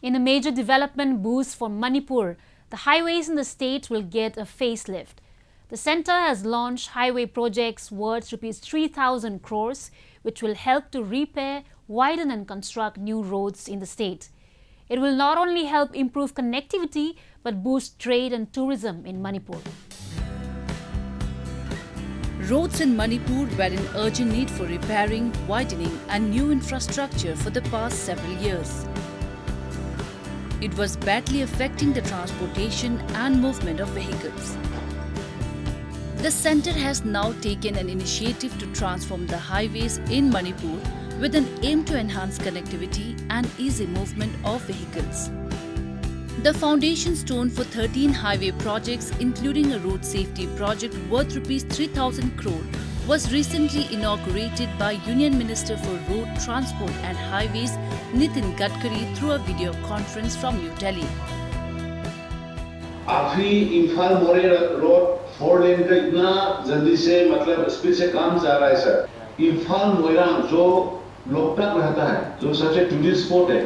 In a major development boost for Manipur, the highways in the state will get a facelift. The centre has launched highway projects worth Rs 3,000 crores, which will help to repair, widen and construct new roads in the state. It will not only help improve connectivity, but boost trade and tourism in Manipur. Roads in Manipur were in urgent need for repairing, widening and new infrastructure for the past several years. It was badly affecting the transportation and movement of vehicles. The centre has now taken an initiative to transform the highways in Manipur with an aim to enhance connectivity and easy movement of vehicles. The foundation stone for 13 highway projects, including a road safety project worth Rs 3,000 crore, was recently inaugurated by Union Minister for Road Transport and Highways Nitin Gadkari through a video conference from New Delhi. आखिरी इम्फाल मोरे road 4 लेन का इतना जल्दी से मतलब speed से काम जा रहा है सर। इम्फाल मोइरांग जो लोकटक रहता है, जो सबसे टूरिस्ट स्पॉट है,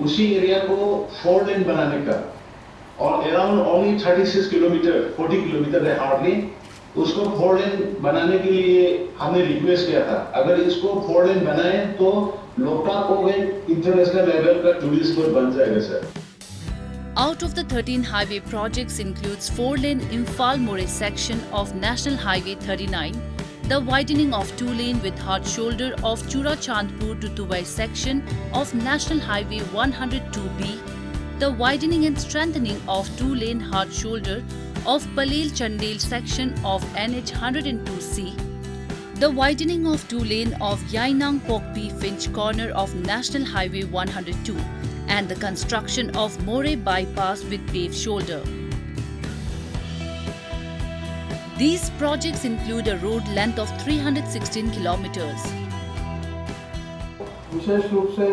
उसी एरिया को 4 लेन बनाने का और अराउंड ओनली 36 किलोमीटर 40 किलोमीटर है हार्डली, उसको 4 लेन बनाने के लिए हमने रिक्वेस्ट किया था। अगर इसको 4 लेन बनाए तो लोकटक को इंटरनेशनल लेवल का टूरिस्ट स्पॉट बन जाएगा sir. Out of the 13 highway projects includes 4-lane Imphal-More section of National Highway 39, the widening of 2-lane with hard shoulder of Churachandpur to Tuwai section of National Highway 102B, the widening and strengthening of 2-lane hard shoulder of Palel-Chandel section of NH 102C, the widening of 2-lane of Yainang-Pokpi-Finch corner of National Highway 102, and the construction of More bypass with paved shoulder. These projects include a road length of 316 kilometers. विशेष रूप से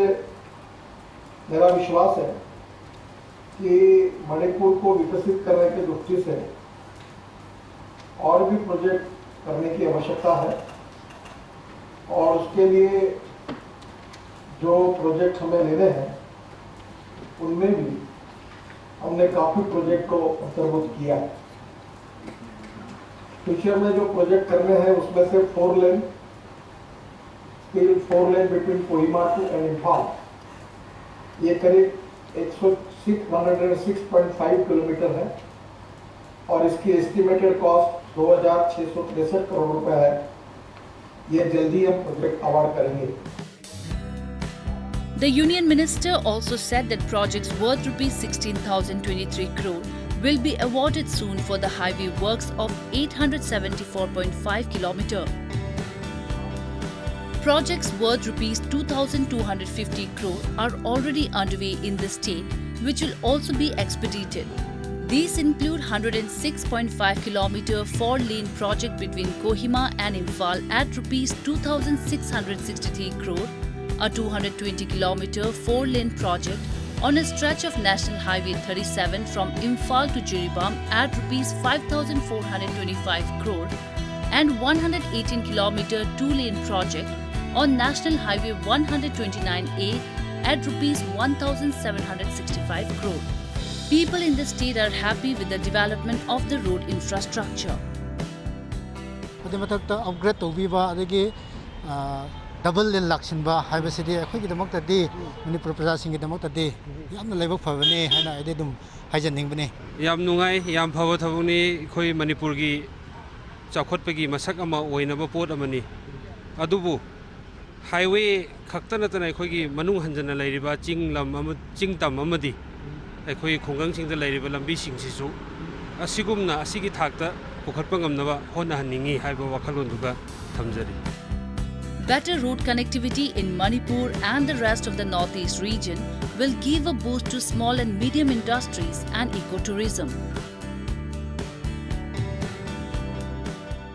मेरा विश्वास है कि मणिपुर को विकसित करने के दृष्टि से और भी प्रोजेक्ट करने की आवश्यकता है और उसके लिए जो प्रोजेक्ट हमें लेने हैं उनमें भी हमने काफी प्रोजेक्ट को अंतर्भुक्त किया है। फ्यूचर में जो प्रोजेक्ट करने हैं उसमें से 4 lane between Kohima to and Imphal, ये करीब 106.5 किलोमीटर है और इसकी एस्टिमेटेड कॉस्ट 2,663 करोड़ रुपए है। ये जल्दी हम प्रोजेक्ट अवार्ड करेंगे। The Union Minister also said that projects worth Rs 16,023 crore will be awarded soon for the highway works of 874.5 km. Projects worth Rs 2,250 crore are already underway in the state, which will also be expedited. These include 106.5 km 4-lane project between Kohima and Imphal at Rs 2,663 crore, a 220 km 4-lane project on a stretch of National Highway 37 from Imphal to Jiribam at Rs 5,425 crore, and 118 km 2-lane project on National Highway 129A at Rs 1,765 crore. People in the state are happy with the development of the road infrastructure. Double lane laksinba haibasidi akhoi gidamoktadi Manipur prajasing gidamoktadi yamna laibok phabane haina ide dum haijaning bane yam nungai yam phaba thabuni khoi Manipur gi chakhotpagi masak ama oinaba pot amani adubu highway khaktana tana khoi gi manung hanjana lairiba chinglam am chingtam amadi khoi khongang singda lairiba lambi singsisu asigumna asigi thakta pukhatpa ngamnaba hona haningi haiba wakhalon duga thamjari. Better road connectivity in Manipur and the rest of the northeast region will give a boost to small and medium industries and ecotourism.